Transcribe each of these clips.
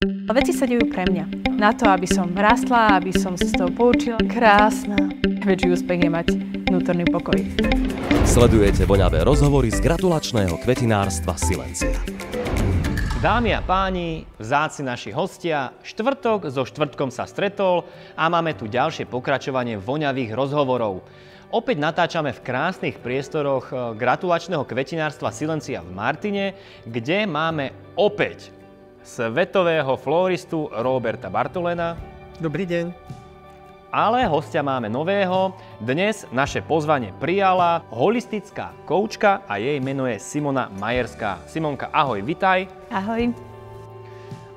Veci sa dejú pre mňa. Na to, aby som rastla, aby som sa z toho poučila. Krásna. Väčší úspech je mať vnútorný pokoj. Sledujete voňavé rozhovory z gratulačného kvetinárstva Silencia. Dámy a páni, vzácni naši hostia, štvrtok so štvrtkom sa stretol a máme tu ďalšie pokračovanie voňavých rozhovorov. Opäť natáčame v krásnych priestoroch gratulačného kvetinárstva Silencia v Martine, kde máme opäť svetového floristu Roberta Bartolena. Dobrý deň. Ale hostia máme nového. Dnes naše pozvanie prijala holistická koučka a jej meno je Simona Majerská. Simonka, ahoj, vitaj. Ahoj.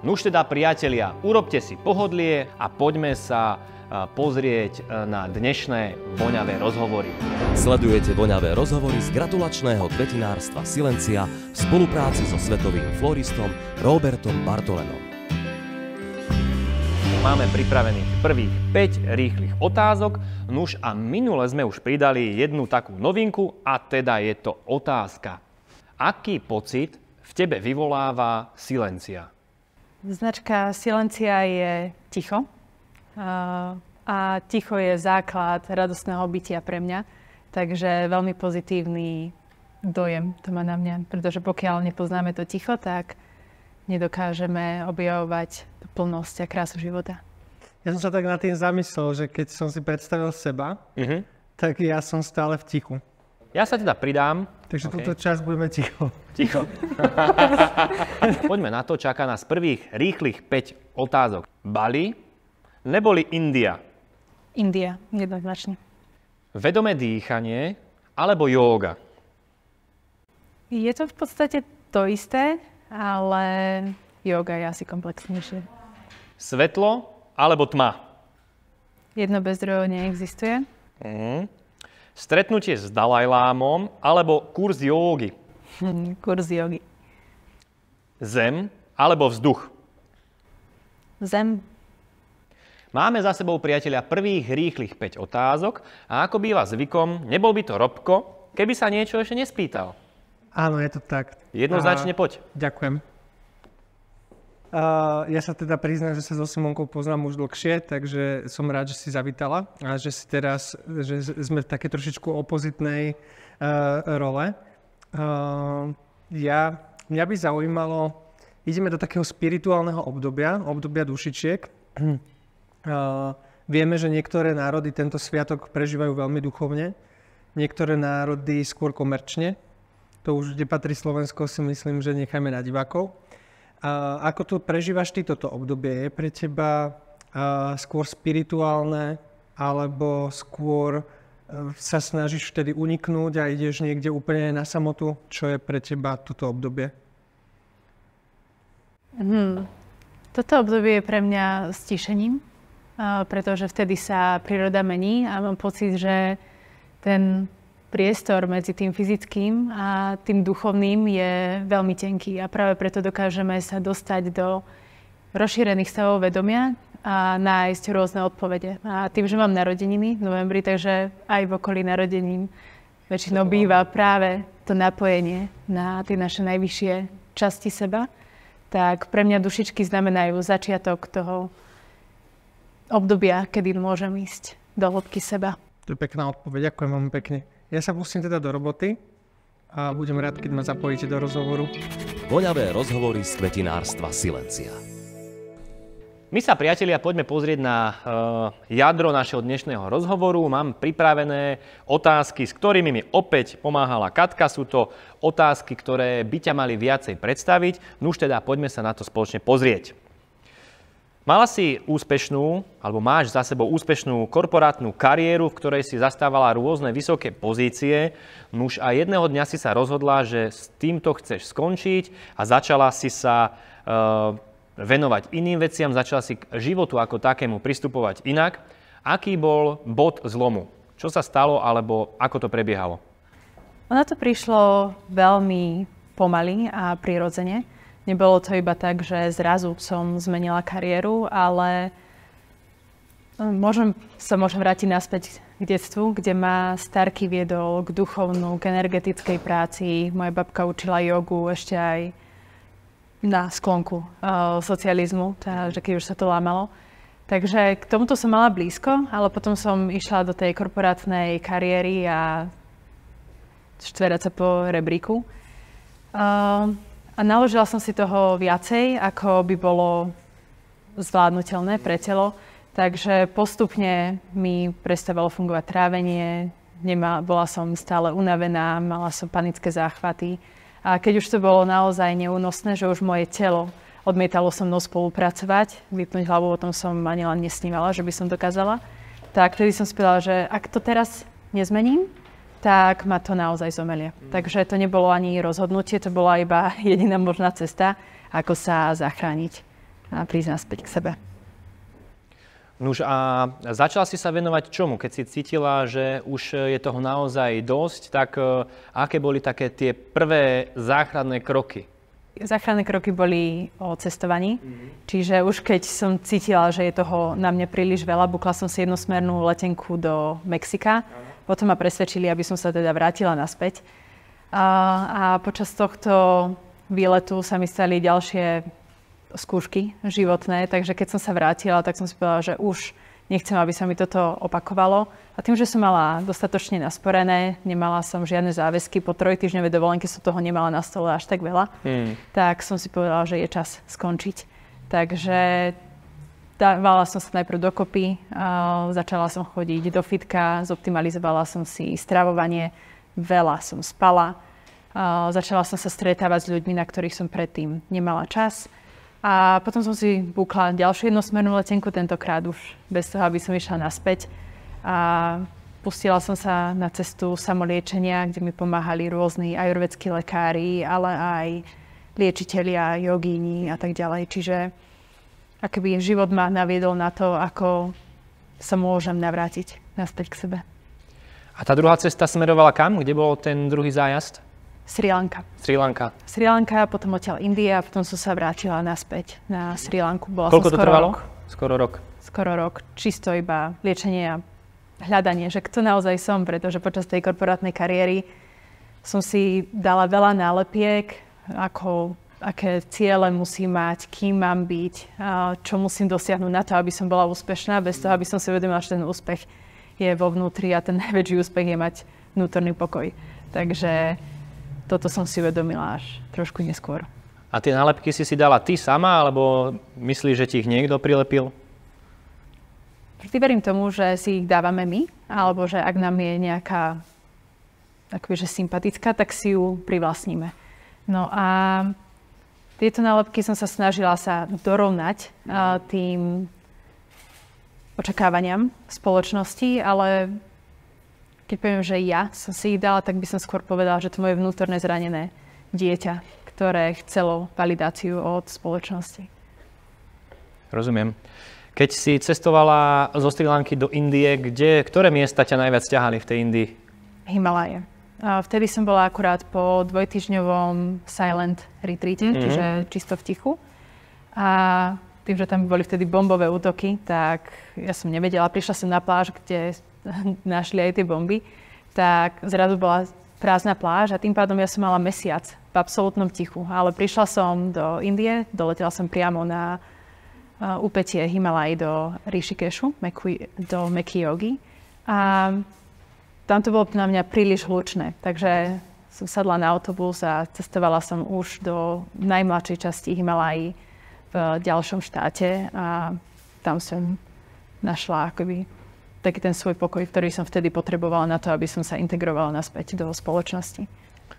Nuž teda, priatelia, urobte si pohodlie a poďme sa pozrieť na dnešné voňavé rozhovory. Sledujete voňavé rozhovory z gratulačného kvetinárstva Silencia v spolupráci so svetovým floristom Robertom Bartolenom. Máme pripravených prvých 5 rýchlych otázok, nuž a minule sme už pridali jednu takú novinku a teda je to otázka. Aký pocit v tebe vyvoláva Silencia? Značka Silencia je ticho. A ticho je základ radostného bytia pre mňa. Takže veľmi pozitívny dojem to má na mňa. Pretože pokiaľ nepoznáme to ticho, tak nedokážeme objavovať tú plnosť a krásu života. Ja som sa tak nad tým zamyslel, že keď som si predstavil seba, tak ja som stále v tichu. Ja sa teda pridám. Takže túto časť budeme ticho. Ticho. Poďme na to, čaká nás prvých rýchlych 5 otázok. Bali neboli India? India, jednoznačne. Vedomé dýchanie alebo jóga? Je to v podstate to isté, ale jóga je asi komplexnejšie. Svetlo alebo tma? Jedno bez druhého neexistuje. Stretnutie s Dalajlámom alebo kurz jógy? Kurz jógy. Zem alebo vzduch? Zem. Máme za sebou, priatelia, prvých rýchlych 5 otázok a ako býva zvykom, nebol by to Robko, keby sa niečo ešte nespýtal. Áno, je to tak. Jednoznačne poď. Ďakujem. Ja sa teda priznám, že sa so Simonkou poznám už dlhšie, takže som rád, že si zavítala a že si teraz, že sme v také trošičku opozitnej role. Mňa by zaujímalo, ideme do takého spirituálneho obdobia dušičiek. Vieme, že niektoré národy tento sviatok prežívajú veľmi duchovne, niektoré národy skôr komerčne. To už, kde patrí Slovensko, si myslím, že nechajme na divákov. Ako to prežívaš ty toto obdobie? Je pre teba skôr spirituálne, alebo skôr sa snažíš vtedy uniknúť a ideš niekde úplne na samotu? Čo je pre teba toto obdobie? Toto obdobie je pre mňa stíšením, pretože vtedy sa príroda mení a mám pocit, že ten priestor medzi tým fyzickým a tým duchovným je veľmi tenký a práve preto dokážeme sa dostať do rozšírených stavov vedomia a nájsť rôzne odpovede. A tým, že mám narodeniny v novembri, takže aj v okolí narodenín väčšinou býva práve to napojenie na tie naše najvyššie časti seba, tak pre mňa dušičky znamenajú začiatok toho obdobia, kedy môžem ísť do hĺbky seba. To je pekná odpoveď, ďakujem vám pekne. Ja sa pustím teda do roboty a budem rád, keď ma zapojíte do rozhovoru. Voňavé rozhovory z kvetinárstva Silencia. My sa, priatelia, poďme pozrieť na jadro našeho dnešného rozhovoru. Mám pripravené otázky, s ktorými mi opäť pomáhala Katka. Sú to otázky, ktoré by ťa mali viacej predstaviť. Nuž teda, poďme sa na to spoločne pozrieť. Mala si úspešnú, alebo máš za sebou úspešnú korporátnu kariéru, v ktorej si zastávala rôzne vysoké pozície. Nuž a jedného dňa si sa rozhodla, že s týmto chceš skončiť a začala si sa venovať iným veciam, začala si k životu ako takému pristupovať inak. Aký bol bod zlomu? Čo sa stalo, alebo ako to prebiehalo? Ono to prišlo veľmi pomaly a prirodzene. Nebolo to iba tak, že zrazu som zmenila kariéru, ale môžem vrátiť naspäť k detstvu, kde ma Starky viedol k duchovnú, k energetickej práci. Moja babka učila jogu ešte aj na sklonku socializmu, takže keď už sa to lámalo. Takže k tomuto som mala blízko, ale potom som išla do tej korporátnej kariéry a štverať sa po rebríku. A naložila som si toho viacej, ako by bolo zvládnutelné pre telo. Takže postupne mi prestávalo fungovať trávenie, bola som stále unavená, mala som panické záchvaty. A keď už to bolo naozaj neúnosné, že už moje telo odmietalo so mnou spolupracovať, vypnúť hlavu, o tom som ani len nesnívala, že by som dokázala, tak vtedy som si povedala, že ak to teraz nezmením, tak ma to naozaj zomelie. Takže to nebolo ani rozhodnutie, to bola iba jediná možná cesta, ako sa zachrániť a prísť naspäť k sebe. Nuž a začala si sa venovať čomu? Keď si cítila, že už je toho naozaj dosť, tak aké boli také tie prvé záchranné kroky? Záchranné kroky boli o cestovaní. Čiže už keď som cítila, že je toho na mne príliš veľa, bukla som si jednosmernú letenku do Mexika. Potom ma presvedčili, aby som sa teda vrátila naspäť. A počas tohto výletu sa mi stali ďalšie skúšky životné, takže keď som sa vrátila, tak som si povedala, že už nechcem, aby sa mi toto opakovalo. A tým, že som mala dostatočne nasporené, nemala som žiadne záväzky, po 3-týždňovej dovolenke som toho nemala na stole až tak veľa, tak som si povedala, že je čas skončiť. Takže dávala som sa najprv dokopy, začala som chodiť do fitka, zoptimalizovala som si stravovanie, veľa som spala, začala som sa stretávať s ľuďmi, na ktorých som predtým nemala čas. A potom som si bukla ďalšiu jednosmernú letenku, tentokrát už bez toho, aby som išla naspäť. A pustila som sa na cestu samoliečenia, kde mi pomáhali rôzni ajurvédski lekári, ale aj liečitelia, jogíni a tak ďalej. Čiže akoby život ma naviedol na to, ako sa môžem navrátiť naspäť k sebe. A tá druhá cesta smerovala kam? Kde bol ten druhý zájazd? Sri Lanka. Sri Lanka, potom odtiaľ India a potom som sa vrátila naspäť na Sri Lanku. Koľko to trvalo? Skoro rok. Čisto iba liečenie a hľadanie, že kto naozaj som, pretože počas tej korporátnej kariéry som si dala veľa nálepiek, aké ciele musím mať, kým mám byť, čo musím dosiahnuť na to, aby som bola úspešná, bez toho, aby som si uvedomila, že ten úspech je vo vnútri a ten najväčší úspech je mať vnútorný pokoj. Takže toto som si uvedomila až trošku neskôr. A tie nálepky si dala ty sama, alebo myslíš, že ti ich niekto prilepil? Vždy verím tomu, že si ich dávame my, alebo že ak nám je nejaká akože sympatická, tak si ju privlastníme. No a tieto nálepky som sa snažila sa dorovnať tým očakávaniam spoločnosti, ale keď poviem, že ja som si ich dala, tak by som skôr povedala, že to moje vnútorné zranené dieťa, ktoré chcelo validáciu od spoločnosti. Rozumiem. Keď si cestovala zo Sri Lanky do Indie, ktoré miesta ťa najviac ťahali v tej Indii? Himaláje. Vtedy som bola akurát po 2-týždňovom silent retreate, čiže čisto v tichu. A tým, že tam boli vtedy bombové útoky, tak ja som nevedela. Prišla som na pláž, kde našli aj tie bomby, tak zrazu bola prázdna pláž a tým pádom ja som mala mesiac v absolútnom tichu. Ale prišla som do Indie, doletela som priamo na úpätie Himalaj do Rishikešu, do Meky Jogy. A tam to bolo na mňa príliš hlučné, takže som sadla na autobus a cestovala som už do najmladšej časti Himalají v ďalšom štáte a tam som našla akoby taký ten svoj pokoj, ktorý som vtedy potrebovala na to, aby som sa integrovala naspäť do spoločnosti.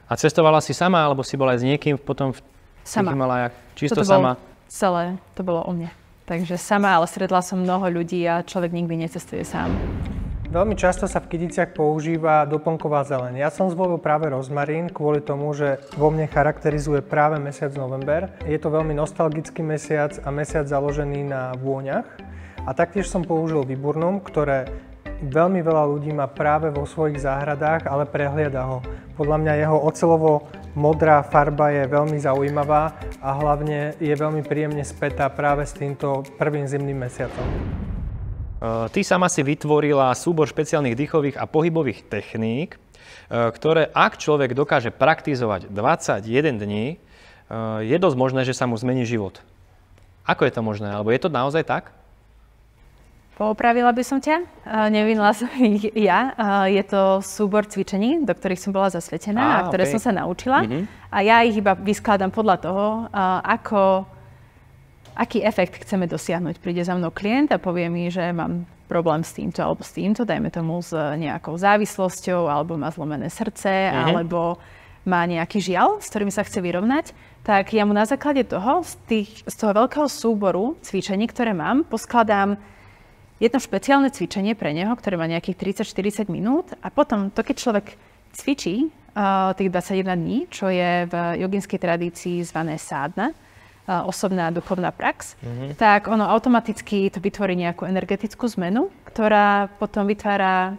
A cestovala si sama, alebo si bola aj s niekým potom v tých Himalajách? Čisto sama? Celé to bolo o mne. Takže sama, ale stretla som mnoho ľudí a človek nikdy necestuje sám. Veľmi často sa v kydiciach používa doplnková zeleň. Ja som zvolil práve rozmarín kvôli tomu, že vo mne charakterizuje práve mesiac november. Je to veľmi nostalgický mesiac a mesiac založený na vôňach. A taktiež som použil viburnum, ktoré veľmi veľa ľudí má práve vo svojich záhradách, ale prehliada ho. Podľa mňa jeho oceľovo-modrá farba je veľmi zaujímavá a hlavne je veľmi príjemne spätá práve s týmto prvým zimným mesiacom. Ty sama si vytvorila súbor špeciálnych dýchových a pohybových techník, ktoré ak človek dokáže praktizovať 21 dní, je dosť možné, že sa mu zmení život. Ako je to možné? Alebo je to naozaj tak? Poopravila by som ťa. Nevinula som ich ja. Je to súbor cvičení, do ktorých som bola zasvetená a ktoré som sa naučila. A ja ich iba vyskladám podľa toho, aký efekt chceme dosiahnuť. Príde za mnou klient a povie mi, že mám problém s týmto alebo s týmto, dajme tomu s nejakou závislosťou, alebo má zlomené srdce, alebo má nejaký žiaľ, s ktorým sa chce vyrovnať, tak ja mu na základe toho, z toho veľkého súboru cvičení, ktoré mám, poskladám jedno špeciálne cvičenie pre neho, ktoré má nejakých 30-40 minút a potom to, keď človek cvičí tých 21 dní, čo je v joginskej tradícii zvané sádna, osobná duchovná prax, tak ono automaticky to vytvorí nejakú energetickú zmenu, ktorá potom vytvára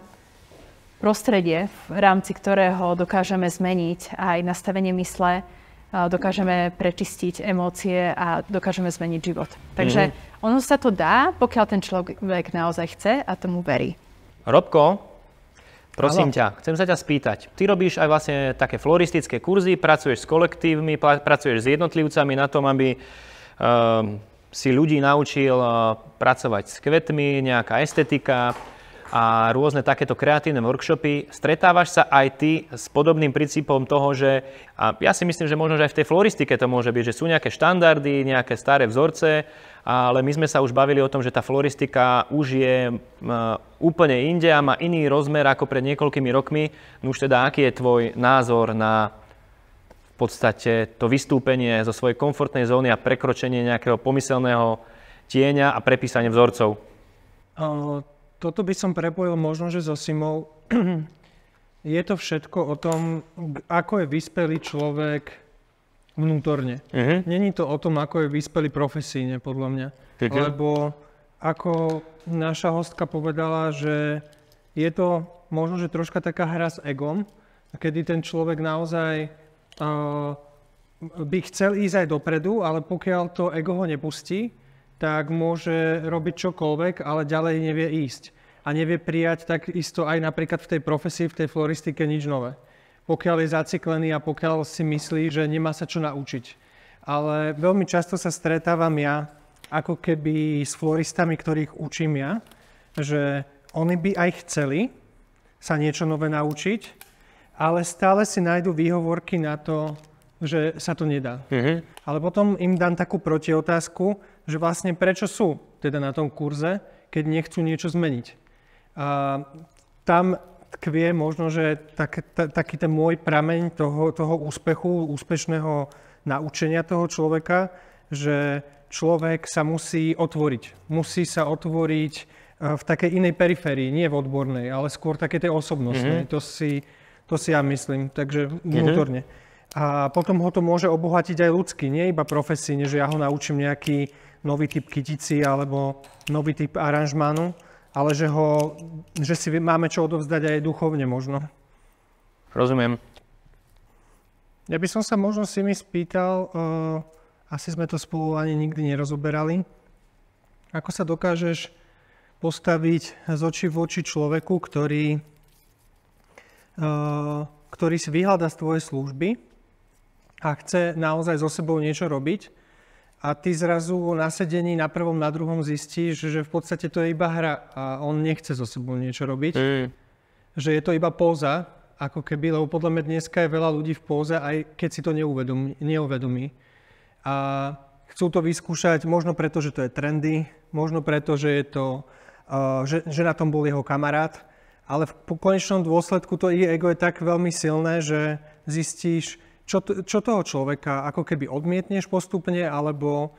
prostredie, v rámci ktorého dokážeme zmeniť aj nastavenie mysle, dokážeme prečistiť emócie a dokážeme zmeniť život. Takže ono sa to dá, pokiaľ ten človek naozaj chce a tomu verí. Robko, prosím ťa, chcem sa ťa spýtať. Ty robíš aj vlastne také floristické kurzy, pracuješ s kolektívmi, pracuješ s jednotlivcami na tom, aby si ľudí naučil pracovať s kvetmi, nejaká estetika a rôzne takéto kreatívne workshopy. Stretávaš sa aj ty s podobným princípom toho, že, a ja si myslím, že možno, že aj v tej floristike to môže byť, že sú nejaké štandardy, nejaké staré vzorce, ale my sme sa už bavili o tom, že tá floristika už je úplne inde a má iný rozmer ako pred niekoľkými rokmi. No už teda, aký je tvoj názor na v podstate to vystúpenie zo svojej komfortnej zóny a prekročenie nejakého pomyselného tieňa a prepísanie vzorcov? Toto by som prepojil možno, že so Simou. Je to všetko o tom, ako je vyspelý človek vnútorne. Není to o tom, ako je vyspelý profesíne, podľa mňa. Lebo ako naša hostka povedala, že je to možno, že troška taká hra s egom, kedy ten človek naozaj by chcel ísť aj dopredu, ale pokiaľ to ego ho nepustí, tak môže robiť čokoľvek, ale ďalej nevie ísť. A nevie prijať takisto aj napríklad v tej profesii, v tej floristike nič nové. Pokiaľ je zaciklený a pokiaľ si myslí, že nemá sa čo naučiť. Ale veľmi často sa stretávam ja, ako keby s floristami, ktorých učím ja, že oni by aj chceli sa niečo nové naučiť, ale stále si nájdu výhovorky na to, že sa to nedá. Ale potom im dám takú protiotázku, že vlastne prečo sú teda na tom kurze, keď nechcú niečo zmeniť. A tam tkvie možno, že taký ten môj prameň toho úspechu, úspešného naučenia toho človeka, že človek sa musí otvoriť. Musí sa otvoriť v takej inej periférii, nie v odbornej, ale skôr také tej osobnostnej. To si ja myslím, takže vnútorne. A potom ho to môže obohatiť aj ľudsky, nie iba profesíne, že ja ho naučím nejaký nový typ kytici alebo nový typ aranžmánu, ale že si máme čo odovzdať aj duchovne možno. Rozumiem. Ja by som sa možno si mi spýtal, asi sme to spolu ani nikdy nerozoberali, ako sa dokážeš postaviť z očí v oči človeku, ktorý si vyhľadá z tvojej služby a chce naozaj so sebou niečo robiť a ty zrazu na sedení na prvom, na druhom zistíš, že v podstate to je iba hra a on nechce so sebou niečo robiť. Že je to iba póza, ako keby, lebo podľa mňa dneska je veľa ľudí v póze, aj keď si to neuvedomí. A chcú to vyskúšať možno preto, že to je trendy, možno preto, že je to, že na tom bol jeho kamarát, ale v konečnom dôsledku to ego je tak veľmi silné, že zistíš, čo toho človeka ako keby odmietneš postupne, alebo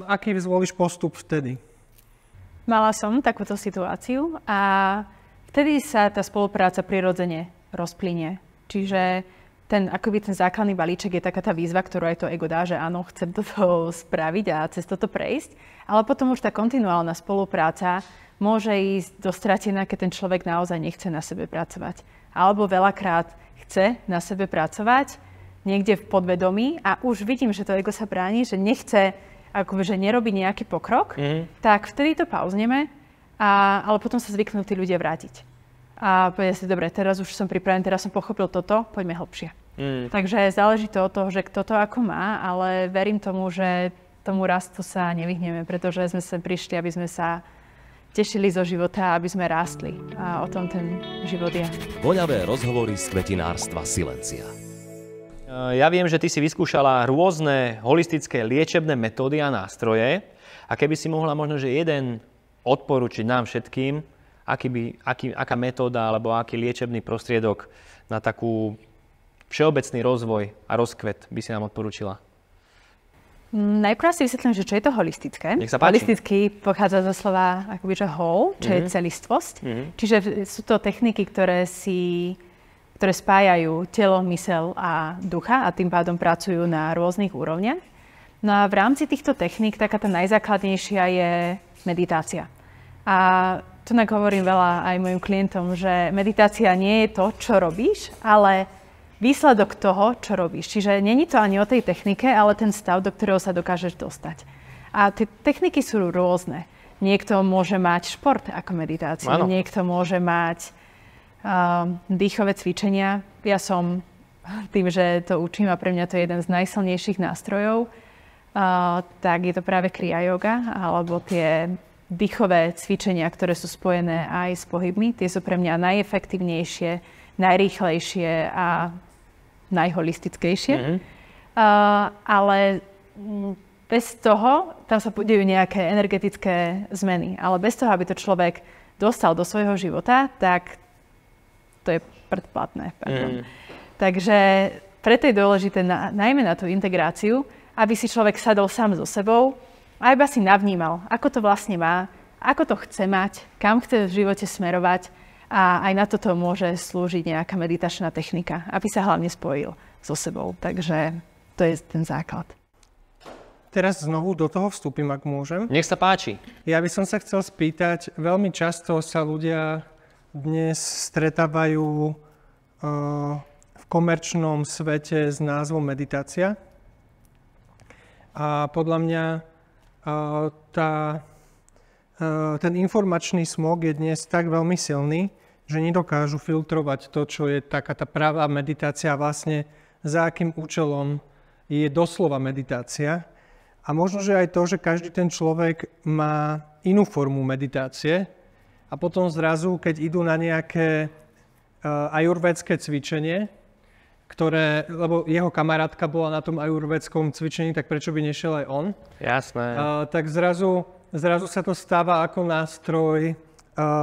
aký zvolíš postup vtedy? Mala som takúto situáciu a vtedy sa tá spolupráca prirodzene rozplynie. Čiže ten základný balíček je taká tá výzva, ktorú aj to ego dá, že áno, chcem toto spraviť a cez toto prejsť, ale potom už tá kontinuálna spolupráca môže ísť do stratená, keď ten človek naozaj nechce na sebe pracovať. Alebo veľakrát chce na sebe pracovať, niekde v podvedomí a už vidím, že to ego sa bráni, že nechce, akože nerobí nejaký pokrok, tak vtedy to pauzneme, ale potom sa zvyknú tí ľudia vrátiť. A povedia si, dobre, teraz už som pripravený, teraz som pochopil toto, poďme hlbšie. Takže záleží to od toho, že kto to ako má, ale verím tomu, že tomu rastu sa nevyhneme, pretože sme sa prišli, aby sme sa tešili zo života, aby sme rástli. A o tom ten život je. Voňavé rozhovory z kvetinárstva Silencia. Ja viem, že ty si vyskúšala rôzne holistické liečebné metódy a nástroje. A keby si mohla možno, že jeden odporučiť nám všetkým, aká metóda alebo aký liečebný prostriedok na takú všeobecný rozvoj a rozkvet by si nám odporúčila? Najprv si vysvetlím, že čo je to holistické. Nech sa páči. Holistický pochádza zo slova akoby, že whole, čo je celistvosť. Čiže sú to techniky, ktoré spájajú telo, myseľ a ducha a tým pádom pracujú na rôznych úrovniach. No a v rámci týchto techník taká tá najzákladnejšia je meditácia. A tu hovorím veľa aj mojim klientom, že meditácia nie je to, čo robíš, ale výsledok toho, čo robíš. Čiže není to ani o tej technike, ale ten stav, do ktorého sa dokážeš dostať. A tie techniky sú rôzne. Niekto môže mať šport ako meditáciu, niekto môže mať dýchové cvičenia. Ja som tým, že to učím a pre mňa to je jeden z najsilnejších nástrojov, tak je to práve kriya yoga, alebo tie dýchové cvičenia, ktoré sú spojené aj s pohybmi. Tie sú pre mňa najefektívnejšie, najrýchlejšie a najholistickejšie. Ale bez toho, tam sa dejú nejaké energetické zmeny, ale bez toho, aby to človek dostal do svojho života, tak to je predplatné. Takže preto je dôležité najmä na tú integráciu, aby si človek sadol sám so sebou a iba si navnímal, ako to vlastne má, ako to chce mať, kam chce v živote smerovať. A aj na toto môže slúžiť nejaká meditačná technika, aby sa hlavne spojil so sebou. Takže to je ten základ. Teraz znovu do toho vstúpim, ak môžem. Nech sa páči. Ja by som sa chcel spýtať, veľmi často sa ľudia dnes stretávajú v komerčnom svete s názvom meditácia. A podľa mňa ten informačný smog je dnes tak veľmi silný, že nedokážu filtrovať to, čo je taká tá pravá meditácia, vlastne za akým účelom je doslova meditácia. A možno, že aj to, že každý ten človek má inú formu meditácie a potom zrazu, keď idú na nejaké ajurvédske cvičenie, lebo jeho kamarátka bola na tom ajurvédskom cvičení, tak prečo by nešiel aj on? Jasné. Tak zrazu sa to stáva ako nástroj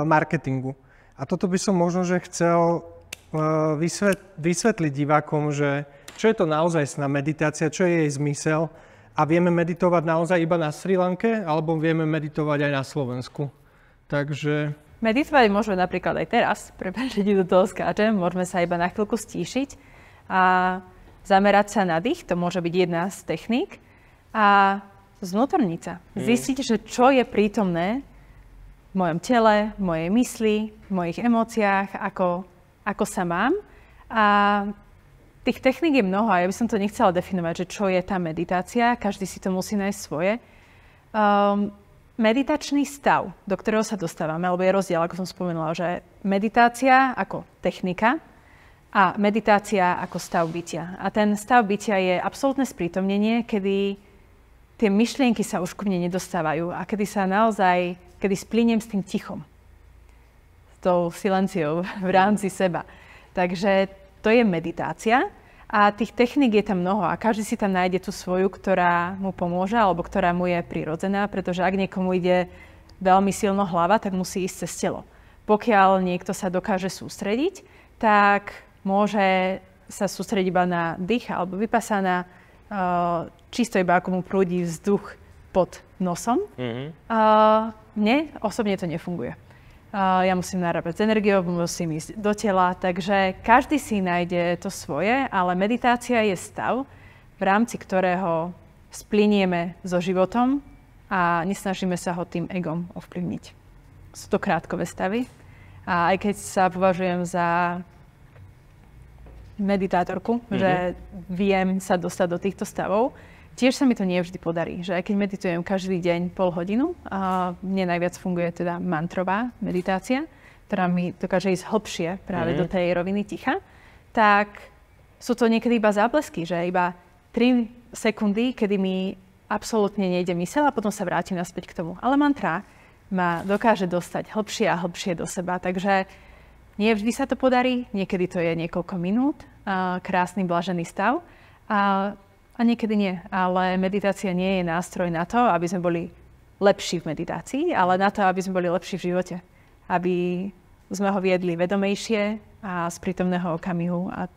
marketingu. A toto by som možno, že chcel vysvetliť divákom, že čo je to naozajstná meditácia, čo je jej zmysel a vieme meditovať naozaj iba na Srí Lanke, alebo vieme meditovať aj na Slovensku. Takže... Meditovať môžeme napríklad aj teraz, prepáč, že do toho skáčem, môžeme sa iba na chvíľku stíšiť a zamerať sa na dých, to môže byť jedna z techník, a zvnútorniť sa. Zistiť, že čo je prítomné v mojom tele, v mojej mysli, v mojich emóciách, ako sa mám. A tých techník je mnoho a ja by som to nechcela definovať, že čo je tá meditácia. Každý si to musí nájsť svoje. Meditačný stav, do ktorého sa dostávame, alebo je rozdiel, ako som spomenula, že meditácia ako technika a meditácia ako stav bytia. A ten stav bytia je absolútne sprítomnenie, kedy tie myšlienky sa už ku mne nedostávajú a kedy splyniem s tým tichom, s tou silenciou v rámci seba. Takže to je meditácia a tých techník je tam mnoho a každý si tam nájde tú svoju, ktorá mu pomôže alebo ktorá mu je prirodzená, pretože ak niekomu ide veľmi silno hlava, tak musí ísť cez telo. Pokiaľ niekto sa dokáže sústrediť, tak môže sa sústrediť iba na dých alebo vypasaná, čisto iba ako mu prúdi vzduch pod nosom. Mne osobne to nefunguje. Ja musím narábať s energiou, musím ísť do tela, takže každý si nájde to svoje, ale meditácia je stav, v rámci ktorého splinieme so životom a nesnažíme sa ho tým egom ovplyvniť. Sú to krátkové stavy a aj keď sa považujem za meditátorku, že viem sa dostať do týchto stavov, tiež sa mi to nie vždy podarí, že aj keď meditujem každý deň pol hodinu, a mne najviac funguje teda mantrová meditácia, ktorá mi dokáže ísť hlbšie práve do tej roviny ticha, tak sú to niekedy iba záblesky, že iba 3 sekundy, kedy mi absolútne nejde myseľ a potom sa vrátim naspäť k tomu. Ale mantra ma dokáže dostať hlbšie a hlbšie do seba. Takže nie vždy sa to podarí, niekedy to je niekoľko minút, krásny blažený stav a niekedy nie. Ale meditácia nie je nástroj na to, aby sme boli lepší v meditácii, ale na to, aby sme boli lepší v živote. Aby sme ho viedli vedomejšie a z prítomného okamihu a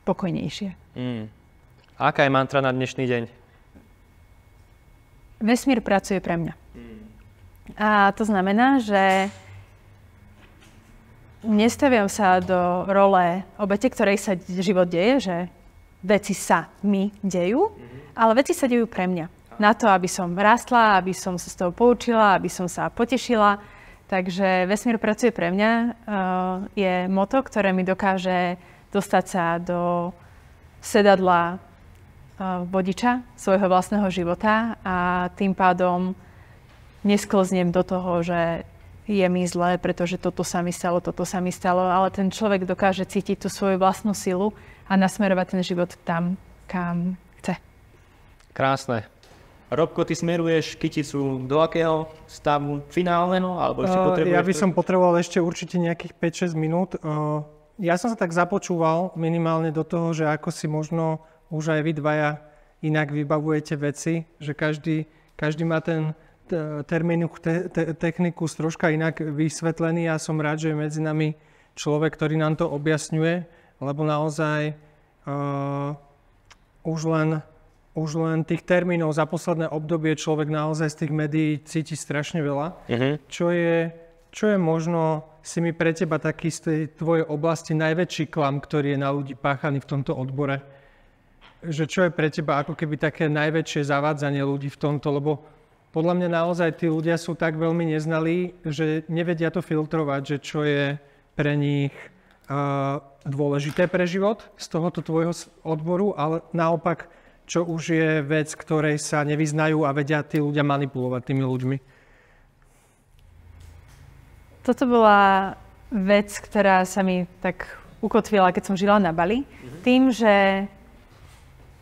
pokojnejšie. Aká je mantra na dnešný deň? Vesmír pracuje pre mňa. A to znamená, že nestaviam sa do role obete, ktorej sa život deje, že veci sa mi dejú, ale veci sa dejú pre mňa. Na to, aby som rástla, aby som sa z toho poučila, aby som sa potešila. Takže vesmír pracuje pre mňa je moto, ktoré mi dokáže dostať sa do sedadla vodiča svojho vlastného života a tým pádom nesklznem do toho, že je mi zlé, pretože toto sa mi stalo, ale ten človek dokáže cítiť tú svoju vlastnú silu a nasmerovať ten život tam, kam chce. Krásne. Robko, ty smeruješ kyticu do akého stavu finálneho? Alebo ešte potrebuješ... Ja by som potreboval ešte určite nejakých 5-6 minút. Ja som sa tak započúval minimálne do toho, že ako si možno už aj vy dvaja inak vybavujete veci, že každý má ten termínu, techniku troška inak vysvetlený. Ja som rád, že je medzi nami človek, ktorý nám to objasňuje, lebo naozaj už len tých termínov za posledné obdobie človek naozaj z tých médií cíti strašne veľa. Čo je možno si mi pre teba taký z tej tvojej oblasti najväčší klam, ktorý je na ľudí páchaný v tomto odbore? Že čo je pre teba ako keby také najväčšie zavádzanie ľudí v tomto? Lebo podľa mňa naozaj tí ľudia sú tak veľmi neznalí, že nevedia to filtrovať, že čo je pre nich dôležité pre život z tohoto tvojho odboru, ale naopak, čo už je vec, ktorej sa nevyznajú a vedia tí ľudia manipulovať tými ľuďmi. Toto bola vec, ktorá sa mi tak ukotvila, keď som žila na Bali. Tým, že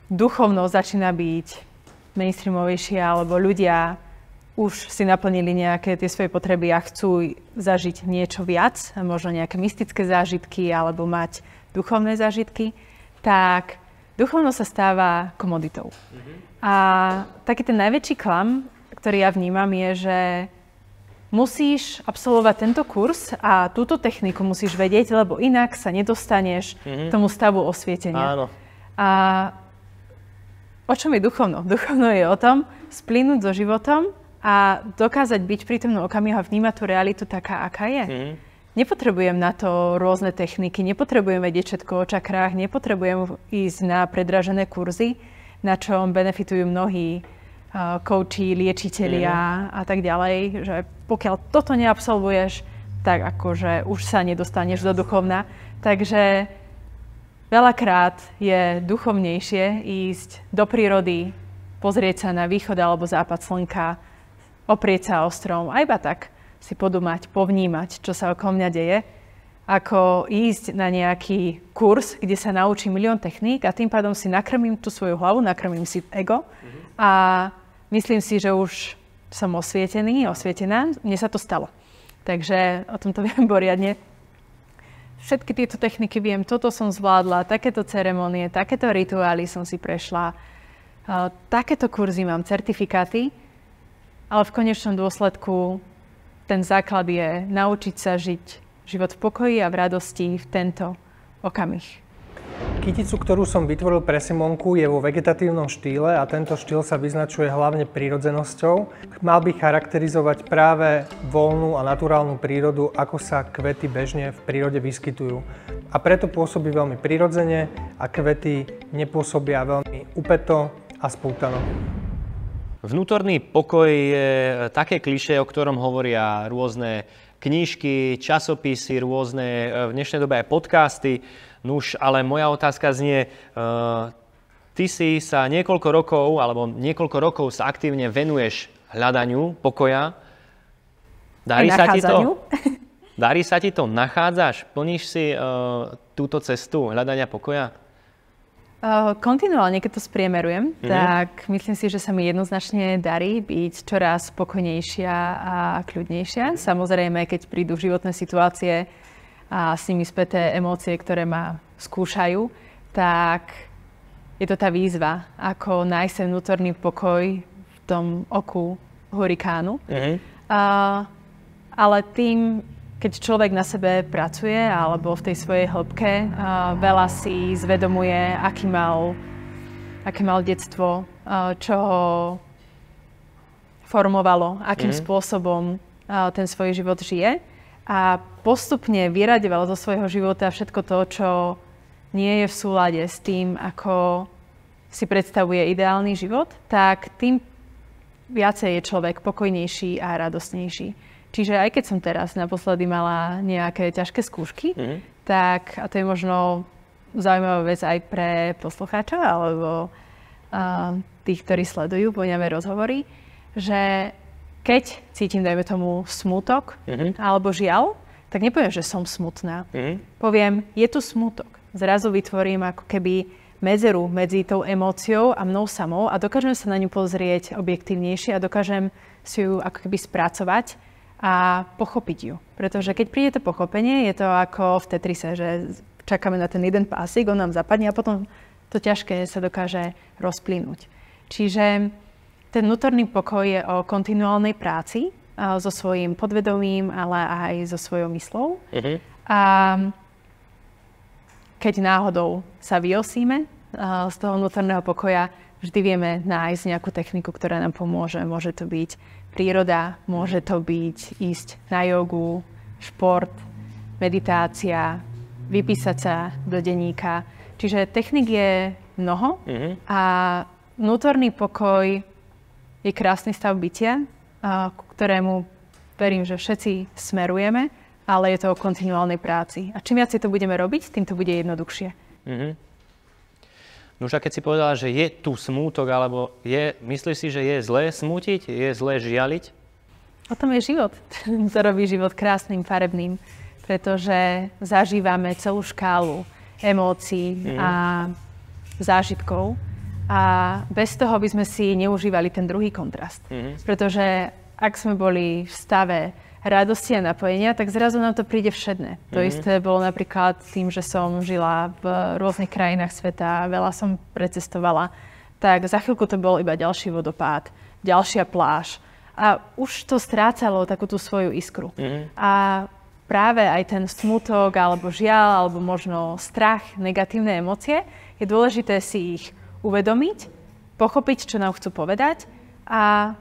duchovnosť začína byť mainstreamovejšia, alebo ľudia už si naplnili nejaké tie svoje potreby a chcú zažiť niečo viac, možno nejaké mystické zážitky alebo mať duchovné zážitky, tak duchovnosť sa stáva komoditou. A taký ten najväčší klam, ktorý ja vnímam, je, že musíš absolvovať tento kurz a túto techniku musíš vedieť, lebo inak sa nedostaneš k tomu stavu osvietenia. Áno. A o čom je duchovno? Duchovno je o tom splynúť so životom a dokázať byť v prítomnom okamihu a vnímať tú realitu taká, aká je. Nepotrebujem na to rôzne techniky, nepotrebujem vedieť všetko o čakrách, nepotrebujem ísť na predražené kurzy, na čom benefitujú mnohí kouči, liečitelia a tak ďalej, že pokiaľ toto neabsolvuješ, tak akože už sa nedostaneš do duchovna. Takže veľakrát je duchovnejšie ísť do prírody, pozrieť sa na východ alebo západ slnka, oprieť sa o strom a iba tak si podumať, povnímať, čo sa okolo mňa deje, ako ísť na nejaký kurz, kde sa naučím milión techník a tým pádom si nakrmím tú svoju hlavu, nakrmím si ego a myslím si, že už som osvietená. Mne sa to stalo. Takže o tomto viem poriadne. Všetky tieto techniky viem, toto som zvládla, takéto ceremonie, takéto rituály som si prešla, takéto kurzy mám, certifikáty, ale v konečnom dôsledku ten základ je naučiť sa žiť život v pokoji a v radosti v tento okamih. Kyticu, ktorú som vytvoril pre Simonku, je vo vegetatívnom štýle a tento štýl sa vyznačuje hlavne prírodzenosťou. Mal by charakterizovať práve voľnú a naturálnu prírodu, ako sa kvety bežne v prírode vyskytujú. A preto pôsobí veľmi prirodzene a kvety nepôsobia veľmi upäto a spútano. Vnútorný pokoj je také klišé, o ktorom hovoria rôzne knižky, časopisy, rôzne v dnešnej dobe aj podcasty. Nuž, ale moja otázka znie, ty si sa niekoľko rokov sa aktívne venuješ hľadaniu pokoja. Darí sa ti to? Nachádzaš? Plníš si túto cestu hľadania pokoja? Kontinuálne, keď to spriemerujem, tak myslím si, že sa mi jednoznačne darí byť čoraz spokojnejšia a kľudnejšia. Samozrejme, keď prídu životné situácie a s nimi späté emócie, ktoré ma skúšajú, tak je to tá výzva, ako nájsť ten vnútorný pokoj v tom oku hurikánu. Ale tým, keď človek na sebe pracuje alebo v tej svojej hĺbke, veľa si zvedomuje, aké mal detstvo, čo ho formovalo, akým spôsobom ten svoj život žije a postupne vyraďoval zo svojho života všetko to, čo nie je v súlade s tým, ako si predstavuje ideálny život, tak tým viacej je človek pokojnejší a radostnejší. Čiže aj keď som teraz naposledy mala nejaké ťažké skúšky, tak, a to je možno zaujímavá vec aj pre poslucháčov alebo tých, ktorí sledujú Voňavé rozhovory, že keď cítim, dajme tomu, smútok alebo žiaľ, tak nepoviem, že som smutná. Poviem, je tu smútok. Zrazu vytvorím ako keby medzeru medzi tou emóciou a mnou samou a dokážem sa na ňu pozrieť objektívnejšie a dokážem si ju ako keby spracovať a pochopiť ju. Pretože keď príde to pochopenie, je to ako v Tetrise, že čakáme na ten jeden pásik, on nám zapadne a potom to ťažké sa dokáže rozplynúť. Čiže ten vnútorný pokoj je o kontinuálnej práci so svojím podvedomím, ale aj so svojou myslou. A keď náhodou sa vyosíme z toho vnútorného pokoja, vždy vieme nájsť nejakú techniku, ktorá nám pomôže. Môže to byť príroda, môže to byť ísť na jogu, šport, meditácia, vypísať sa do denníka. Čiže technik je mnoho a vnútorný pokoj je krásny stav bytia, ku ktorému verím, že všetci smerujeme, ale je to o kontinuálnej práci. A čím viac to budeme robiť, tým to bude jednoduchšie. No už a keď si povedala, že je tu smútok, alebo myslíš si, že je zlé smútiť? Je zlé žialiť? O tom je život. To robí život krásnym, farebným, pretože zažívame celú škálu emócií a zážitkov a bez toho by sme si neužívali ten druhý kontrast. Pretože ak sme boli v stave radosti a napojenia, tak zrazu nám to príde všedné. To isté bolo napríklad tým, že som žila v rôznych krajinách sveta, veľa som precestovala, tak za chvíľku to bol iba ďalší vodopád, ďalšia pláž a už to strácalo takú tú svoju iskru. A práve aj ten smutok, alebo žiaľ, alebo možno strach, negatívne emócie, je dôležité si ich uvedomiť, pochopiť, čo nám chcú povedať a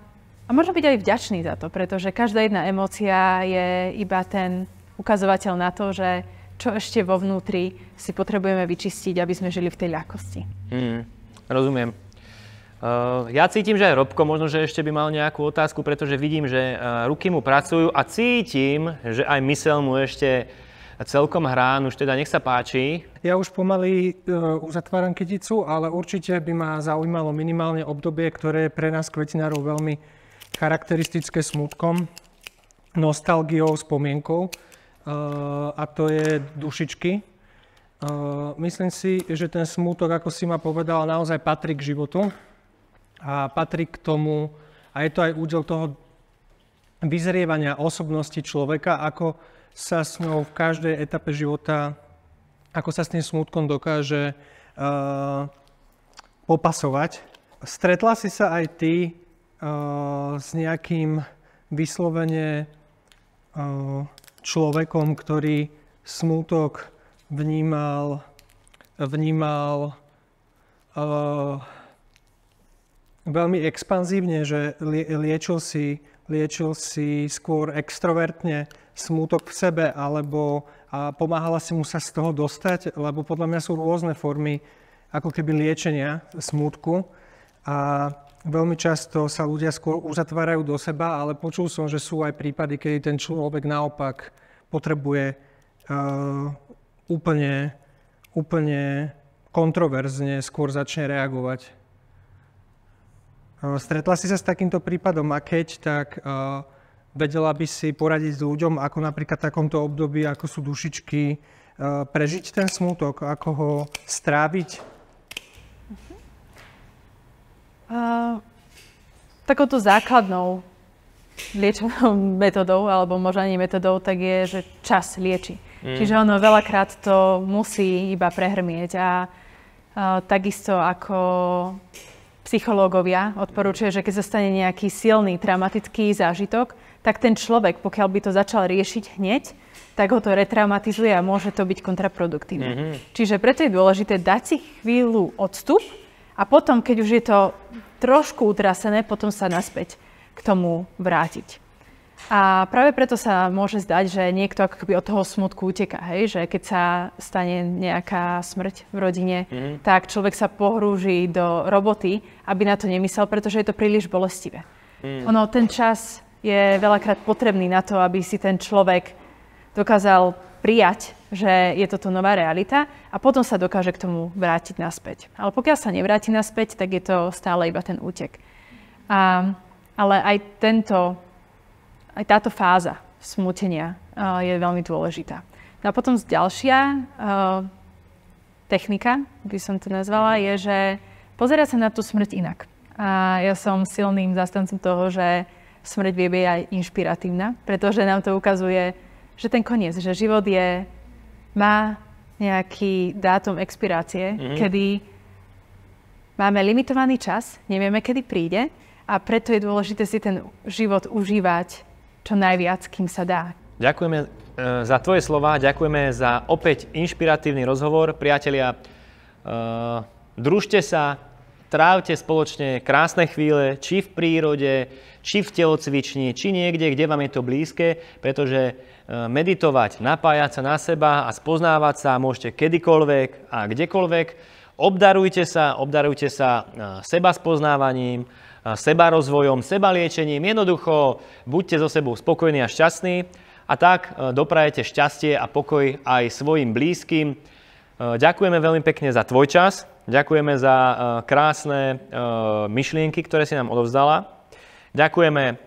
možno byť aj vďačný za to, pretože každá jedna emócia je iba ten ukazovateľ na to, že čo ešte vo vnútri si potrebujeme vyčistiť, aby sme žili v tej ľahkosti. Rozumiem. Ja cítim, že aj Robko možno, že ešte by mal nejakú otázku, pretože vidím, že ruky mu pracujú a cítim, že aj myseľ mu ešte celkom hrá. Už teda nech sa páči. Ja už pomaly uzatváram kyticu, ale určite by ma zaujímalo minimálne obdobie, ktoré je pre nás kvetinárov veľmi charakteristické smútkom, nostalgiou, spomienkou, a to je dušičky. Myslím si, že ten smútok, ako si ma povedala, naozaj patrí k životu a patrí k tomu, a je to aj údel toho vyzrievania osobnosti človeka, ako sa s ňou v každej etape života, ako sa s tým smútkom dokáže popasovať. Stretla si sa aj ty s nejakým vyslovene človekom, ktorý smútok vnímal veľmi expanzívne, že liečil si skôr extrovertne smútok v sebe, alebo pomáhala si mu sa z toho dostať, lebo podľa mňa sú rôzne formy ako keby liečenia smútku a veľmi často sa ľudia skôr uzatvárajú do seba, ale počul som, že sú aj prípady, kedy ten človek naopak potrebuje úplne kontroverzne skôr začne reagovať. Stretla si sa s takýmto prípadom a keď, tak vedela by si poradiť ľuďom, ako napríklad v takomto období, ako sú dušičky, prežiť ten smútok, ako ho stráviť? Takouto základnou liečebnou metodou, alebo možno ani metodou, tak je, že čas lieči. Čiže ono veľakrát to musí iba prehrmieť a takisto ako psychológovia odporúčajú, že keď sa stane nejaký silný traumatický zážitok, tak ten človek, pokiaľ by to začal riešiť hneď, tak ho to retraumatizuje a môže to byť kontraproduktívne. Čiže preto je dôležité dať si chvíľu odstup a potom, keď už je to trošku utrasené, potom sa naspäť k tomu vrátiť. A práve preto sa môže zdať, že niekto ako keby od toho smutku uteká, hej? Že keď sa stane nejaká smrť v rodine, tak človek sa pohrúži do roboty, aby na to nemyslel, pretože je to príliš bolestivé. Ono, ten čas je veľakrát potrebný na to, aby si ten človek dokázal prijať, že je toto nová realita a potom sa dokáže k tomu vrátiť naspäť. Ale pokiaľ sa nevráti naspäť, tak je to stále iba ten útek. Ale aj táto fáza smútenia je veľmi dôležitá. No a potom ďalšia technika, by som to nazvala, je, že pozerať sa na tú smrť inak. A ja som silným zastancom toho, že smrť vie byť aj inšpiratívna, pretože nám to ukazuje, že ten koniec, že život má nejaký dátum expirácie, kedy máme limitovaný čas, nevieme, kedy príde a preto je dôležité si ten život užívať čo najviac, kým sa dá. Ďakujeme za tvoje slova, ďakujeme za opäť inšpiratívny rozhovor. Priatelia, družte sa, trávte spoločne krásne chvíle, či v prírode, či v telocvični, či niekde, kde vám je to blízke, pretože meditovať, napájať sa na seba a spoznávať sa môžete kedykoľvek a kdekoľvek. Obdarujte sa seba spoznávaním, seba rozvojom, seba liečením. Jednoducho buďte so sebou spokojní a šťastní a tak doprajete šťastie a pokoj aj svojim blízkym. Ďakujeme veľmi pekne za tvoj čas, ďakujeme za krásne myšlienky, ktoré si nám odovzdala. Ďakujeme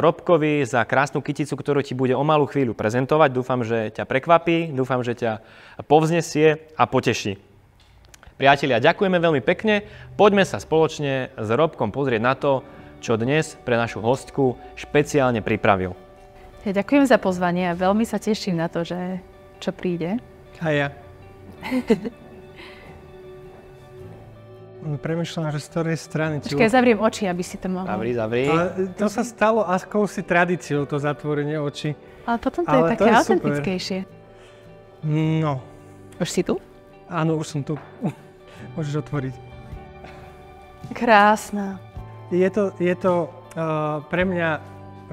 Robkovi za krásnu kyticu, ktorú ti bude o malú chvíľu prezentovať. Dúfam, že ťa prekvapí, dúfam, že ťa povznesie a poteší. Priatelia, ďakujeme veľmi pekne. Poďme sa spoločne s Robkom pozrieť na to, čo dnes pre našu hostku špeciálne pripravil. Ja ďakujem za pozvanie a veľmi sa teším na to, že čo príde. A ja. Premýšľam, že z ktorej strany... Počkaj, zavriem oči, aby si to mohol. Zavri. Ale to sa stalo akousi tradíciou, to zatvorenie očí. Ale potom to je také autentickejšie. No. Už si tu? Áno, už som tu. Môžeš otvoriť. Krásna. Je to pre mňa,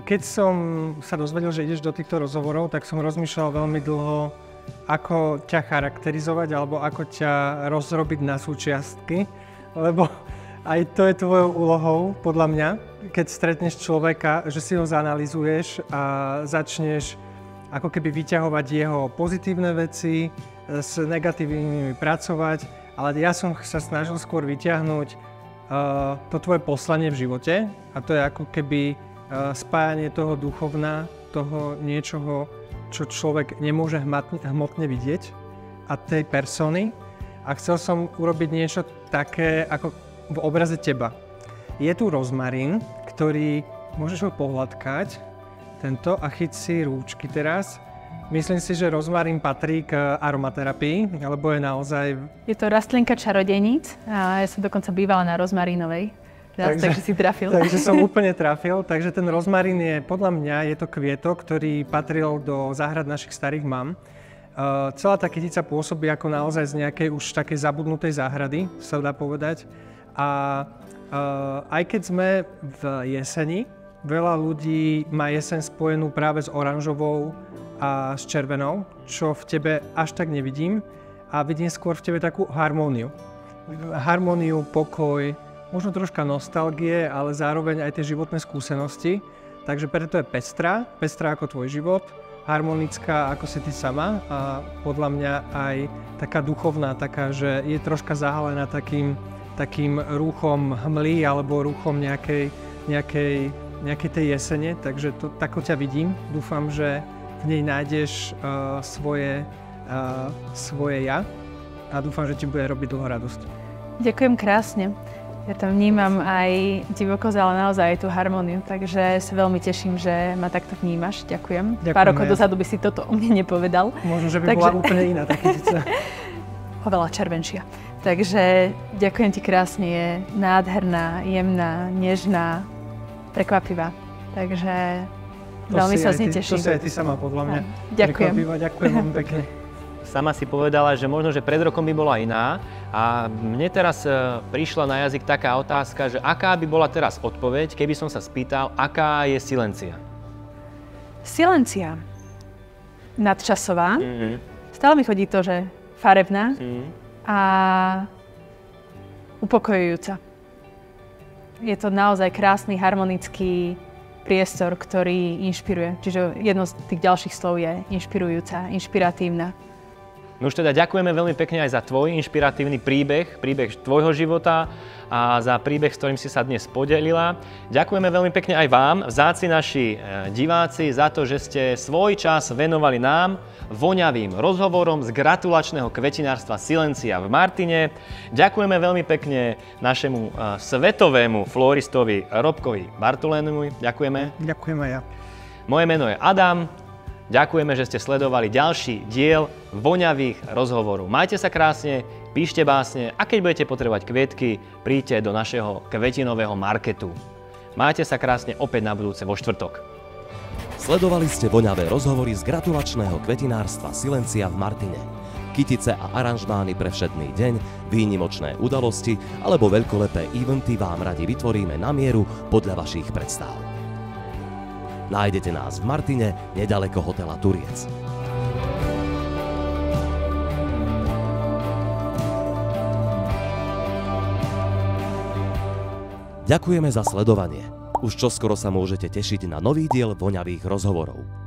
keď som sa dozvedel, že ideš do týchto rozhovorov, tak som rozmýšľal veľmi dlho, ako ťa charakterizovať alebo ako ťa rozrobiť na súčiastky. Lebo aj to je tvojou úlohou, podľa mňa, keď stretneš človeka, že si ho zanalyzuješ a začneš ako keby vyťahovať jeho pozitívne veci, s negatívnymi pracovať, ale ja som sa snažil skôr vyťahnuť to tvoje poslanie v živote a to je ako keby spájanie toho duchovna, toho niečoho, čo človek nemôže hmotne vidieť a tej persony. A chcel som urobiť niečo také ako v obraze teba. Je tu rozmarín, ktorý môžeš ho pohľadkať, tento, a chyť si rúčky teraz. Myslím si, že rozmarín patrí k aromaterapii, alebo je naozaj... Je to rastlinka čarodejníc a ja som dokonca bývala na rozmarínovej. Takže si trafil. Takže som úplne trafil. Takže ten rozmarín je, podľa mňa, je to kvietok, ktorý patril do záhrad našich starých mám. Celá tá kytica pôsobí ako naozaj z nejakej už takej zabudnutej záhrady, sa dá povedať. A aj keď sme v jeseni, veľa ľudí má jeseň spojenú práve s oranžovou a s červenou, čo v tebe až tak nevidím. A vidím skôr v tebe takú harmóniu. Harmóniu, pokoj, možno troška nostalgie, ale zároveň aj tie životné skúsenosti. Takže preto je pestrá ako tvoj život, harmonická ako si ty sama a podľa mňa aj taká duchovná, taká, že je troška zahalená takým rúchom hmly alebo rúchom nejakej tej jesene, takže tako ťa vidím. Dúfam, že v nej nájdeš svoje ja a dúfam, že ti bude robiť dlho radosť. Ďakujem krásne. Ja tam vnímam aj divokosť, ale naozaj aj tú harmóniu, takže sa veľmi teším, že ma takto vnímaš. Ďakujem. Pár rokov dozadu by si toto o mne nepovedal. Možno, že by bola úplne iná tá kytica. Oveľa červenšia. Takže ďakujem ti krásne, je nádherná, jemná, nežná, prekvapivá. Takže veľmi sa z nej teším. To si aj ty sama podľa mňa. Ďakujem. Ďakujem veľmi pekne. Sama si povedala, že možno, že pred rokom by bola iná a mne teraz prišla na jazyk taká otázka, že aká by bola teraz odpoveď, keby som sa spýtal, aká je Silencia? Silencia. Nadčasová. Stále mi chodí to, že farebná a upokojujúca. Je to naozaj krásny, harmonický priestor, ktorý inšpiruje. Čiže jedno z tých ďalších slov je inšpirujúca, inšpiratívna. No už teda ďakujeme veľmi pekne aj za tvoj inšpiratívny príbeh tvojho života a za príbeh, s ktorým si sa dnes podelila. Ďakujeme veľmi pekne aj vám, vzácni naši diváci, za to, že ste svoj čas venovali nám, voňavým rozhovorom z gratulačného kvetinárstva Silencia v Martine. Ďakujeme veľmi pekne našemu svetovému floristovi Robkovi Bartolénemu. Ďakujeme. Ďakujem aj ja. Moje meno je Adam. Ďakujeme, že ste sledovali ďalší diel voňavých rozhovorov. Majte sa krásne, píšte básne a keď budete potrebovať kvietky, príďte do našeho kvetinového marketu. Majte sa krásne opäť na budúce vo štvrtok. Sledovali ste voňavé rozhovory z gratulačného kvetinárstva Silencia v Martine. Kytice a aranžmány pre všedný deň, výnimočné udalosti alebo veľkolepé eventy vám radi vytvoríme na mieru podľa vašich predstav. Nájdete nás v Martine, nedaleko hotela Turiec. Ďakujeme za sledovanie. Už čoskoro sa môžete tešiť na nový diel voňavých rozhovorov.